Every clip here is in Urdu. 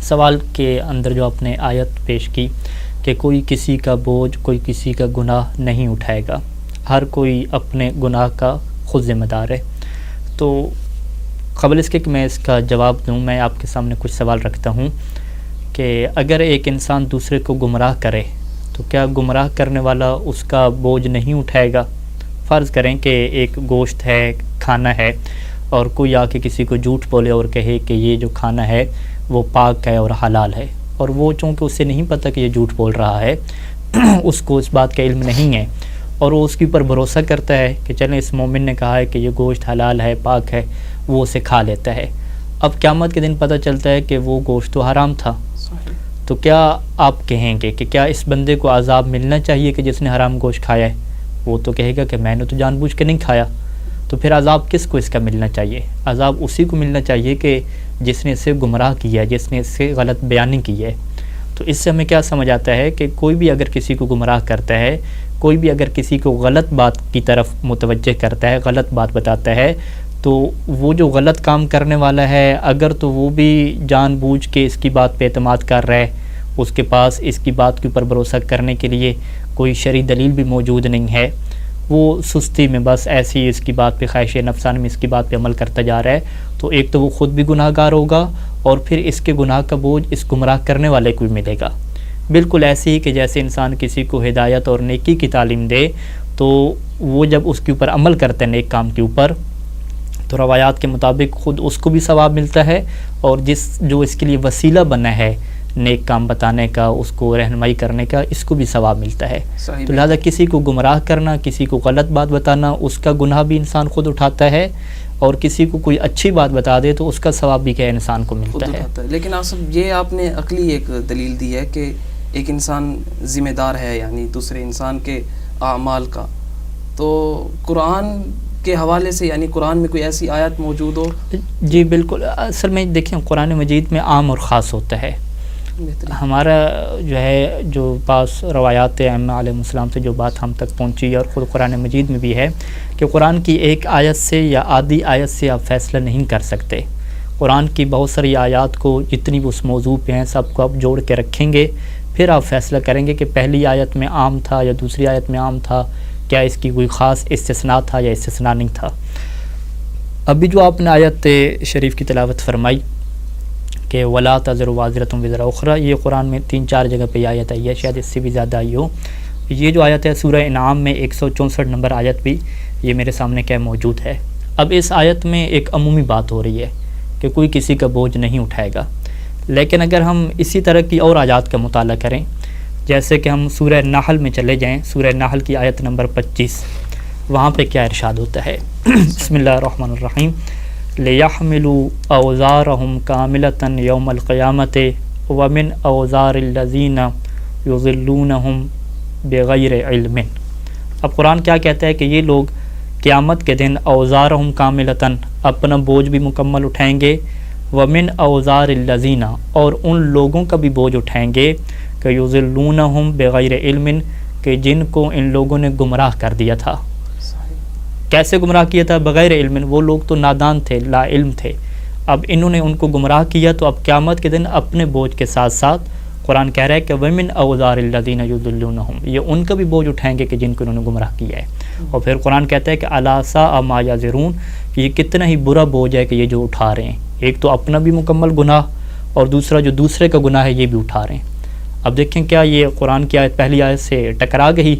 سوال کے اندر جو آپ نے آیت پیش کی کہ کوئی کسی کا بوجھ، کوئی کسی کا گناہ نہیں اٹھائے گا، ہر کوئی اپنے گناہ کا خود ذمہ دار ہے، تو قبل اس کے کہ میں اس کا جواب دوں، میں آپ کے سامنے کچھ سوال رکھتا ہوں کہ اگر ایک انسان دوسرے کو گمراہ کرے تو کیا گمراہ کرنے والا اس کا بوجھ نہیں اٹھائے گا؟ فرض کریں کہ ایک گوشت ہے، کھانا ہے، اور کوئی آ کے کسی کو جھوٹ بولے اور کہے کہ یہ جو کھانا ہے وہ پاک ہے اور حلال ہے، اور وہ چونکہ اسے نہیں پتہ کہ یہ جھوٹ بول رہا ہے، اس کو اس بات کا علم نہیں ہے، اور وہ اس کے اوپر بھروسہ کرتا ہے کہ چلیں اس مومن نے کہا ہے کہ یہ گوشت حلال ہے، پاک ہے، وہ اسے کھا لیتا ہے۔ اب قیامت کے دن پتہ چلتا ہے کہ وہ گوشت تو حرام تھا، تو کیا آپ کہیں گے کہ کیا اس بندے کو عذاب ملنا چاہیے کہ جس نے حرام گوشت کھایا ہے؟ وہ تو کہے گا کہ میں نے تو جان بوجھ کے نہیں کھایا، تو پھر عذاب کس کو اس کا ملنا چاہیے؟ عذاب اسی کو ملنا چاہیے کہ جس نے اسے گمراہ کیا ہے، جس نے اس سے غلط بیانی کی ہے۔ تو اس سے ہمیں کیا سمجھ آتا ہے کہ کوئی بھی اگر کسی کو گمراہ کرتا ہے، کوئی بھی اگر کسی کو غلط بات کی طرف متوجہ کرتا ہے، غلط بات بتاتا ہے، تو وہ جو غلط کام کرنے والا ہے اگر تو وہ بھی جان بوجھ کے اس کی بات پہ اعتماد کر رہا ہے، اس کے پاس اس کی بات کے اوپر بھروسہ کرنے کے لیے کوئی شرعی دلیل بھی موجود نہیں ہے، وہ سستی میں بس ایسی اس کی بات پہ، خواہش نفسانی میں اس کی بات پہ عمل کرتا جا رہا ہے، تو ایک تو وہ خود بھی گناہ گار ہوگا، اور پھر اس کے گناہ کا بوجھ اس گمراہ کرنے والے کو بھی ملے گا۔ بالکل ایسے ہی کہ جیسے انسان کسی کو ہدایت اور نیکی کی تعلیم دے، تو وہ جب اس کے اوپر عمل کرتا ہے نیک کام کے اوپر، تو روایات کے مطابق خود اس کو بھی ثواب ملتا ہے، اور جو اس کے لیے وسیلہ بنا ہے نیک کام بتانے کا، اس کو رہنمائی کرنے کا، اس کو بھی ثواب ملتا ہے۔ تو لہذا کسی کو گمراہ کرنا، کسی کو غلط بات بتانا، اس کا گناہ بھی انسان خود اٹھاتا ہے، اور کسی کو کوئی اچھی بات بتا دے تو اس کا ثواب بھی کیا انسان کو ملتا ہے۔ لیکن یہ آپ نے عقلی ایک دلیل دی ہے کہ ایک انسان ذمہ دار ہے یعنی دوسرے انسان کے اعمال کا، تو قرآن کے حوالے سے یعنی قرآن میں کوئی ایسی آیت موجود ہو؟ جی بالکل، اصل میں دیکھیں قرآن مجید میں عام اور خاص ہوتا ہے۔ ہمارا جو پاس روایات ائمہ علیہ السلام سے جو بات ہم تک پہنچی، اور خود قرآن مجید میں بھی ہے کہ قرآن کی ایک آیت سے یا آدھی آیت سے آپ فیصلہ نہیں کر سکتے۔ قرآن کی بہت ساری آیات کو جتنی بھی اس موضوع پہ ہیں سب کو آپ جوڑ کے رکھیں گے، پھر آپ فیصلہ کریں گے کہ پہلی آیت میں عام تھا یا دوسری آیت میں عام تھا، کیا اس کی کوئی خاص استثناء تھا یا استثناء نہیں تھا۔ ابھی جو آپ نے آیت شریف کی تلاوت فرمائی کہ وَلَا تَزِرُ وَازِرَةٌ وِزْرَ أُخْرَىٰ، یہ قرآن میں 3-4 جگہ پہ یہ آیت آئی ہے، شاید اس سے بھی زیادہ آئی ہو۔ یہ جو آیت ہے سورہ انعام میں 164 نمبر آیت بھی یہ میرے سامنے کیا موجود ہے۔ اب اس آیت میں ایک عمومی بات ہو رہی ہے کہ کوئی کسی کا بوجھ نہیں اٹھائے گا، لیکن اگر ہم اسی طرح کی اور آیات کا مطالعہ کریں، جیسے کہ ہم سورہ نحل میں چلے جائیں، سورہ نحل کی آیت نمبر 25، وہاں پہ کیا ارشاد ہوتا ہے؟ بسم اللہ الرحمن الرحیم، لِيَحْمِلُوا أَوْزَارَهُمْ كَامِلَةً يَوْمَ الْقِيَامَةِ وَمِنْ أَوْزَارِ الَّذِينَ يُضِلُّونَهُمْ بِغَيْرِ عِلْمٍ۔ اب قرآن کیا کہتا ہے کہ یہ لوگ قیامت کے دن اوزارہم کاملتاً اپنا بوجھ بھی مکمل اٹھائیں گے، ومن اوزار الذین، اور ان لوگوں کا بھی بوجھ اٹھائیں گے کہ یضلونہم بغیر علم، کہ جن کو ان لوگوں نے گمراہ کر دیا تھا۔ کیسے گمراہ کیا تھا؟ بغیر علم، وہ لوگ تو نادان تھے، لا علم تھے، اب انہوں نے ان کو گمراہ کیا، تو اب قیامت کے دن اپنے بوجھ کے ساتھ ساتھ قرآن کہہ رہا ہے کہ ومن اوزار الذین یضلونہم، یہ ان کا بھی بوجھ اٹھائیں گے کہ جن کو انہوں نے گمراہ کیا ہے۔ اور پھر قرآن کہتا ہے کہ الا ساء ما یزرون، کہ یہ کتنا ہی برا بوجھ ہے کہ یہ جو اٹھا رہے ہیں، ایک تو اپنا بھی مکمل گناہ، اور دوسرا جو دوسرے کا گناہ ہے یہ بھی اٹھا رہے ہیں۔ اب دیکھیں کیا یہ قرآن کی آیت پہلی آیت سے ٹکرا گئی؟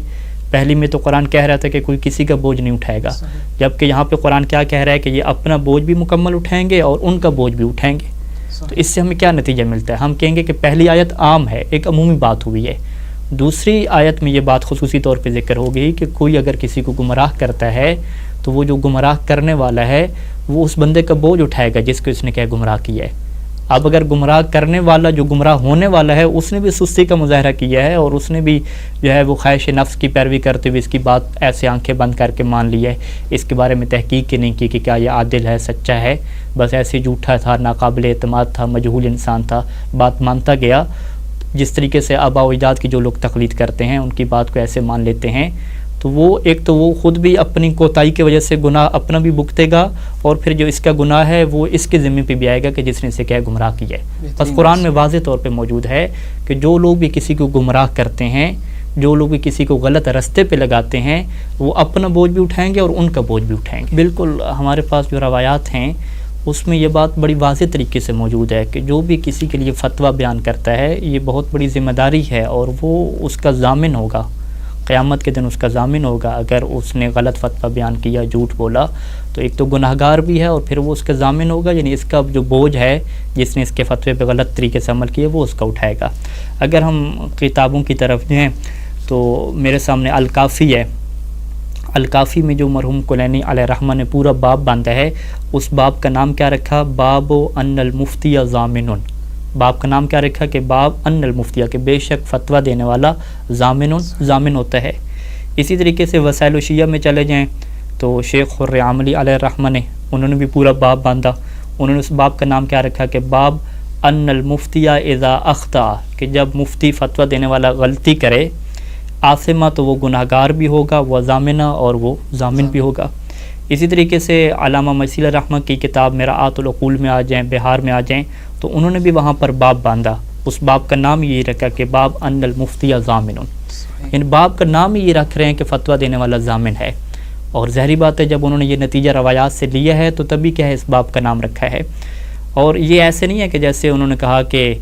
پہلی میں تو قرآن کہہ رہا تھا کہ کوئی کسی کا بوجھ نہیں اٹھائے گا، جبکہ یہاں پہ قرآن کیا کہہ رہا ہے کہ یہ اپنا بوجھ بھی مکمل اٹھائیں گے اور ان کا بوجھ بھی اٹھائیں گے۔ تو اس سے ہمیں کیا نتیجہ ملتا ہے؟ ہم کہیں گے کہ پہلی آیت عام ہے، ایک عمومی بات ہوئی ہے، دوسری آیت میں یہ بات خصوصی طور پہ ذکر ہو گئی کہ کوئی اگر کسی کو گمراہ کرتا ہے تو وہ جو گمراہ کرنے والا ہے وہ اس بندے کا بوجھ اٹھائے گا جس کو اس نے کیا گمراہ کیا ہے۔ اب اگر گمراہ کرنے والا جو گمراہ ہونے والا ہے اس نے بھی سستی کا مظاہرہ کیا ہے، اور اس نے بھی جو ہے وہ خواہش نفس کی پیروی کرتے ہوئے اس کی بات ایسے آنکھیں بند کر کے مان لی ہے، اس کے بارے میں تحقیق کی نہیں کی کہ کیا یہ عادل ہے، سچا ہے، بس ایسے جھوٹا تھا، ناقابل اعتماد تھا، مجہول انسان تھا، بات مانتا گیا، جس طریقے سے آباء و اجداد کی جو لوگ تقلید کرتے ہیں ان کی بات کو ایسے مان لیتے ہیں، تو تو وہ ایک تو وہ خود بھی اپنی کوتاہی کی وجہ سے گناہ اپنا بھی بھگتے گا، اور پھر جو اس کا گناہ ہے وہ اس کے ذمہ پہ بھی آئے گا کہ جس نے اسے کیا گمراہ کیا ہے۔ بس قرآن میں واضح طور پہ موجود ہے کہ جو لوگ بھی کسی کو گمراہ کرتے ہیں، جو لوگ بھی کسی کو غلط راستے پہ لگاتے ہیں، وہ اپنا بوجھ بھی اٹھائیں گے اور ان کا بوجھ بھی اٹھائیں گے۔ بالکل ہمارے پاس جو روایات ہیں اس میں یہ بات بڑی واضح طریقے سے موجود ہے کہ جو بھی کسی کے لیے فتویٰ بیان کرتا ہے یہ بہت بڑی ذمہ داری ہے، اور وہ اس کا ضامن ہوگا، قیامت کے دن اس کا ضامن ہوگا۔ اگر اس نے غلط فتویٰ بیان کیا، جھوٹ بولا، تو ایک تو گناہ گار بھی ہے اور پھر وہ اس کا ضامن ہوگا، یعنی اس کا جو بوجھ ہے جس نے اس کے فتوے پہ غلط طریقے سے عمل کیا وہ اس کا اٹھائے گا۔ اگر ہم کتابوں کی طرف جائیں تو میرے سامنے الکافی ہے، الکافی میں جو مرحوم کلینی علیہ رحمہ نے پورا باب باندھا ہے، اس باب کا نام کیا رکھا؟ باب ان المفتی ضامن۔ باب کا نام کیا رکھا کہ باب ان المفتی، کہ بے شک فتویٰ دینے والا ضامن ہوتا ہے۔ اسی طریقے سے وسائل الشیعہ میں چلے جائیں تو شیخ حر عاملی علیہ رحمہ نے انہوں نے بھی پورا باب باندھا، انہوں نے اس باب کا نام کیا رکھا کہ باب ان المفتی اذا اخطا، کہ جب مفتی فتویٰ دینے والا غلطی کرے، آثمہ تو وہ گناہ گار بھی ہوگا، وہ ضامنہ اور وہ ضامن بھی ہوگا۔ اسی طریقے سے علامہ مسیل رحمہ کی کتاب مرآۃ العقول میں آ جائیں، بہار میں آ جائیں، تو انہوں نے بھی وہاں پر باب باندھا، اس باب کا نام یہی رکھا کہ باب ان المفتی ضامن، ان باب کا نام ہی یہ رکھ رہے ہیں کہ فتویٰ دینے والا ضامن ہے۔ اور ظاہری بات ہے جب انہوں نے یہ نتیجہ روایات سے لیا ہے تو تبھی کیا ہے اس باب کا نام رکھا ہے۔ اور یہ ایسے نہیں ہے کہ جیسے انہوں نے کہا کہ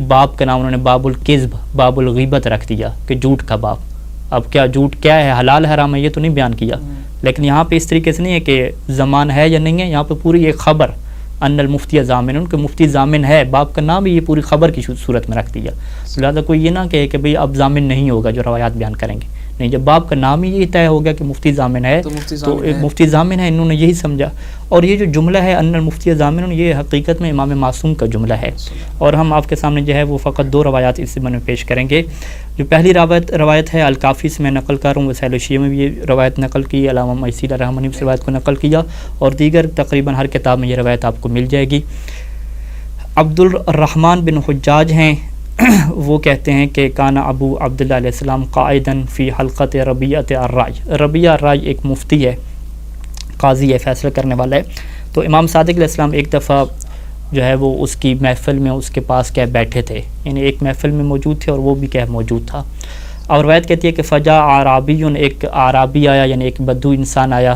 باب کا نام انہوں نے باب الکذب، باب الغیبت رکھ دیا کہ جھوٹ کا باب۔ اب کیا جھوٹ کیا ہے، حلال حرام ہے، یہ تو نہیں بیان کیا، لیکن یہاں پہ اس طریقے سے نہیں ہے کہ زمان ہے یا نہیں ہے، یہاں پہ پوری ایک خبر ان المفتی ضامن، کہ مفتی ضامن ہے، باب کا نام بھی یہ پوری خبر کی صورت میں رکھ دیا۔ لہٰذا کوئی یہ نہ کہے کہ بھئی اب ضامن نہیں ہوگا جو روایات بیان کریں گے، نہیں، جب باب کا نام ہی یہ طے ہو گیا کہ مفتی ضامن ہے تو ایک مفتی ضامن ہے، انہوں نے یہی سمجھا۔ اور یہ جو جملہ ہے ان المفتی ضامن، یہ حقیقت میں امام معصوم کا جملہ ہے، اور ہم آپ کے سامنے جو ہے وہ فقط دو روایات اس میں پیش کریں گے۔ جو پہلی روایت ہے الکافی سے میں نقل کر رہا ہوں، وسائل الشیعہ میں بھی یہ روایت نقل کی، علامہ مسیل رحمہ نے اس روایت کو نقل کیا، اور دیگر تقریباً ہر کتاب میں یہ روایت آپ کو مل جائے گی۔ عبد الرحمن بن حجاج ہیں، وہ کہتے ہیں کہ کانا ابو عبداللہ علیہ السلام قائداً فی حلقت ربیعۃ الرائے، ربیعہ الرائے ایک مفتی ہے، قاضی ہے، فیصلہ کرنے والا ہے۔ تو امام صادق علیہ السلام ایک دفعہ جو ہے وہ اس کی محفل میں اس کے پاس کیا بیٹھے تھے، یعنی ایک محفل میں موجود تھے اور وہ بھی کیا موجود تھا۔ اور روایت کہتی ہے کہ فجاء اعرابی، ایک اعرابی آیا، یعنی ایک بدو انسان آیا،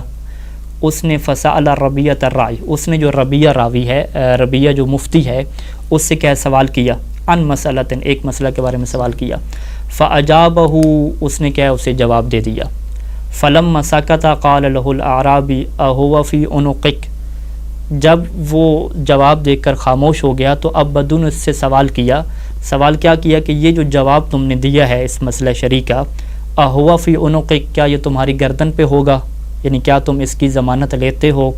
اس نے فسأل ربیعۃ الرائے، اس نے جو ربیعہ راوی ہے، ربیعہ جو مفتی ہے، اس سے کیا سوال کیا، ان مسئلۃ، ایک مسئلہ کے بارے میں سوال کیا، فاجابہ، اس نے کیا اسے جواب دے دیا، فلما سکت قال له الاعرابی اہو فی عنقک، جب وہ جواب دے کر خاموش ہو گیا تو اب بدو نے اس سے سوال کیا، سوال کیا کیا کہ یہ جو جواب تم نے دیا ہے اس مسئلہ شرعی کا، اہو فی عنقک، کیا یہ تمہاری گردن پہ ہوگا، یعنی کیا تم اس کی ضمانت لیتے ہو؟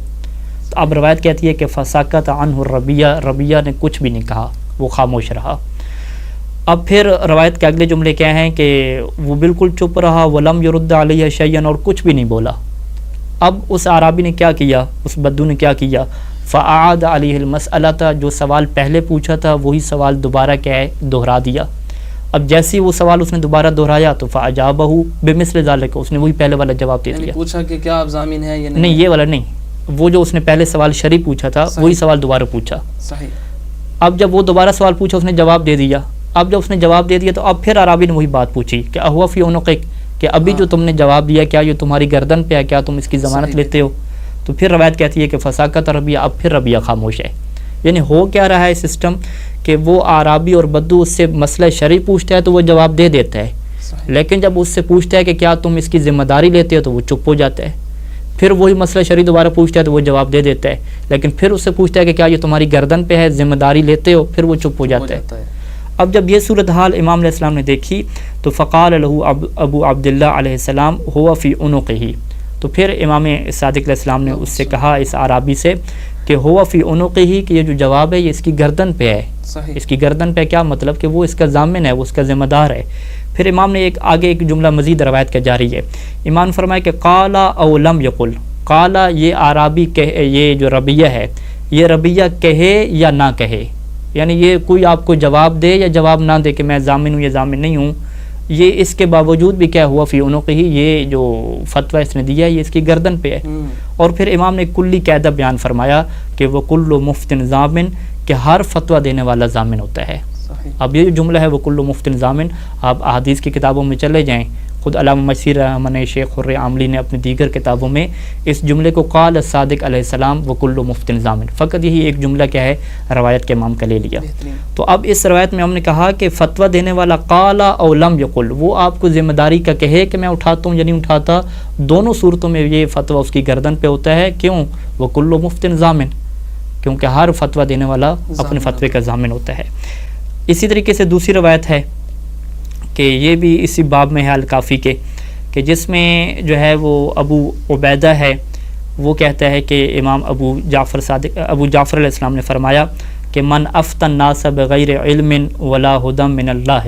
تو اب روایت کہتی ہے کہ فسکت عنہ الربیہ، ربیہ نے کچھ بھی نہیں کہا، وہ خاموش رہا۔ اب پھر روایت کے اگلے جملے کیا ہیں کہ وہ بالکل چپ رہا، ولم یرد علیہ شیئا، اور کچھ بھی نہیں بولا۔ اب اس اعرابی نے کیا کیا، اس بدو نے کیا کیا، فاعاد علیہ المسئلۃ، جو سوال پہلے پوچھا تھا وہی سوال دوبارہ کیا ہے دہرا دیا۔ اب جیسے وہ سوال اس نے دوبارہ دہرایا تو فاجابہ بمثل ذلک، اس نے وہی پہلے والا جواب دے دیا، پوچھا کہ کیا آپ ضامن ہیں یا نہیں، یہ والا نہیں، وہ جو اس نے پہلے سوال شرعی پوچھا تھا وہی سوال دوبارہ پوچھا۔ صحیح۔ اب جب وہ دوبارہ سوال پوچھا اس نے جواب دے دیا، اب جب اس نے جواب دے دیا تو اب پھر عرابی نے وہی بات پوچھی کہ اہو فی عنقک، کہ ابھی جو تم نے جواب دیا کیا یہ تمہاری گردن پہ ہے، کیا تم اس کی ضمانت لیتے ہو؟ تو پھر روایت کہتی ہے کہ فساکت ربیہ، اب پھر ربیہ خاموش ہے۔ یعنی ہو کیا رہا ہے سسٹم کہ وہ عرابی اور بدو اس سے مسئلہ شرعی پوچھتا ہے تو وہ جواب دے دیتا ہے، لیکن جب اس سے پوچھتا ہے کہ کیا تم اس کی ذمہ داری لیتے ہو تو وہ چپ ہو جاتا ہے۔ پھر وہی مسئلہ شرعی دوبارہ پوچھتا ہے تو وہ جواب دے دیتا ہے، لیکن پھر اس سے پوچھتا ہے کہ کیا یہ تمہاری گردن پہ ہے، ذمہ داری لیتے ہو، پھر وہ چپ ہو جاتا ہے۔ اب جب یہ صورتحال امام علیہ السلام نے دیکھی تو فقال له ابو عبداللہ علیہ السلام هو فی عنقہ، تو پھر امام صادق علیہ السلام نے اس سے کہا، اس عرابی سے، کہ هو فی عنقہ، کہ یہ جو جواب ہے یہ اس کی گردن پہ ہے۔ اس کی گردن پہ کیا مطلب کہ وہ اس کا ضامن ہے، وہ اس کا ذمہ دار ہے۔ پھر امام نے آگے ایک جملہ مزید روایت کا جاری ہے، امام فرمایا کہ قال او لم یقل، قال یہ عرابی یہ جو ربیہ ہے یہ ربیہ کہے یا نہ کہے، یعنی یہ کوئی آپ کو جواب دے یا جواب نہ دے کہ میں ضامن ہوں یا ضامن نہیں ہوں، یہ اس کے باوجود بھی کیا ہوا فی عنقہ، یہ جو فتویٰ اس نے دیا ہے یہ اس کی گردن پہ ہے. اور پھر امام نے کلی قاعدہ بیان فرمایا کہ وہ کل مفتن ضامن، کہ ہر فتویٰ دینے والا ضامن ہوتا ہے. اب یہ جو جملہ ہے وہ کل مفتن ضامن، آپ احادیث کی کتابوں میں چلے جائیں، خود علامہ مسیر رحمٰن شیخ حر عاملی نے اپنی دیگر کتابوں میں اس جملے کو قال الصادق علیہ السلام وکل مفتن ضامن، فقط یہی ایک جملہ کیا ہے روایت کے امام کا لے لیا. تو اب اس روایت میں ہم نے کہا کہ فتویٰ دینے والا قال او لم یقل، وہ آپ کو ذمہ داری کا کہے کہ میں اٹھاتا ہوں یا نہیں اٹھاتا، دونوں صورتوں میں یہ فتویٰ اس کی گردن پہ ہوتا ہے. کیوں؟ وکل مفتن ضامن، کیونکہ ہر فتویٰ دینے والا اپنے فتوے کا ضامن ہوتا ہے. اسی طریقے سے دوسری روایت ہے کہ یہ بھی اسی باب میں ہے الکافی کے، کہ جس میں جو ہے وہ ابو عبیدہ ہے، وہ کہتا ہے کہ امام ابو جعفر علیہ السلام نے فرمایا کہ من افتى الناس بغیر علم ولا ہدى من اللہ،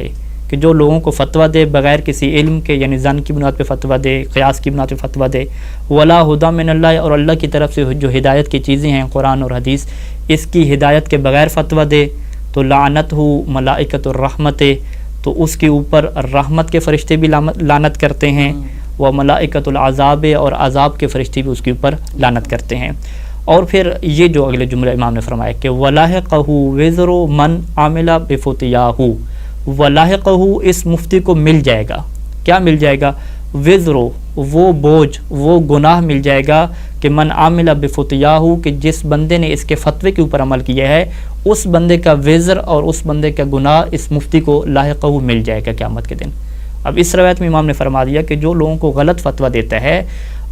کہ جو لوگوں کو فتویٰ دے بغیر کسی علم کے، یعنی ظن کی بنیاد پہ فتویٰ دے، قیاس کی بنیاد پہ فتویٰ دے، ولا ہدى من اللہ، اور اللہ کی طرف سے جو ہدایت کی چیزیں ہیں قرآن اور حدیث، اس کی ہدایت کے بغیر فتویٰ دے تو لعنتہ ملائکۃ الرحمت، تو اس کے اوپر رحمت کے فرشتے بھی لعنت کرتے ہیں، وہ ملائکۃ العذاب، اور عذاب کے فرشتے بھی اس کے اوپر لعنت کرتے ہیں. اور پھر یہ جو اگلے جملہ امام نے فرمایا کہ ولاحقہ وزر من عامل بفتیاہ، ولاحقہ اس مفتی کو مل جائے گا، کیا مل جائے گا؟ وزر، وہ بوجھ، وہ گناہ مل جائے گا کہ من عامل بفتیاہ، کہ جس بندے نے اس کے فتوے کے اوپر عمل کیا ہے اس بندے کا وزر اور اس بندے کا گناہ اس مفتی کو لاحقہ مل جائے گا قیامت کے دن. اب اس روایت میں امام نے فرما دیا کہ جو لوگوں کو غلط فتویٰ دیتا ہے،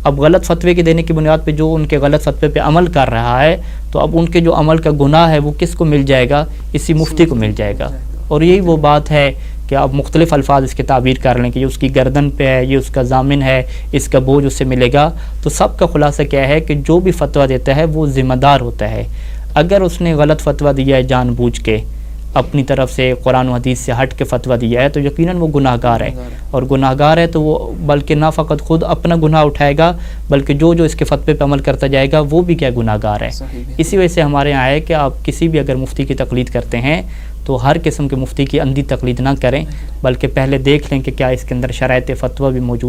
اب غلط فتوے کے دینے کی بنیاد پہ جو ان کے غلط فتوے پہ عمل کر رہا ہے، تو اب ان کے جو عمل کا گناہ ہے وہ کس کو مل جائے گا؟ اسی مفتی کو مل جائے گا. اور یہی وہ بات ہے کہ آپ مختلف الفاظ اس کے تعبیر کر لیں کہ یہ اس کی گردن پہ ہے، یہ اس کا ضامن ہے، اس کا بوجھ اس سے ملے گا. تو سب کا خلاصہ کیا ہے کہ جو بھی فتویٰ دیتا ہے وہ ذمہ دار ہوتا ہے. اگر اس نے غلط فتویٰ دیا ہے جان بوجھ کے، اپنی طرف سے قرآن و حدیث سے ہٹ کے فتویٰ دیا ہے، تو یقیناً وہ گناہ گار ہے. اور گناہ گار ہے تو وہ بلکہ نہ فقط خود اپنا گناہ اٹھائے گا، بلکہ جو اس کے فتوے پہ عمل کرتا جائے گا وہ بھی کیا گناہ گار ہے. اسی وجہ سے ہمارے یہاں ہے کہ آپ کسی بھی اگر مفتی کی تقلید کرتے ہیں تو ہر قسم کے مفتی کی اندھی تقلید نہ کریں، بلکہ پہلے دیکھ لیں کہ کیا اس کے اندر شرائط فتویٰ بھی موجود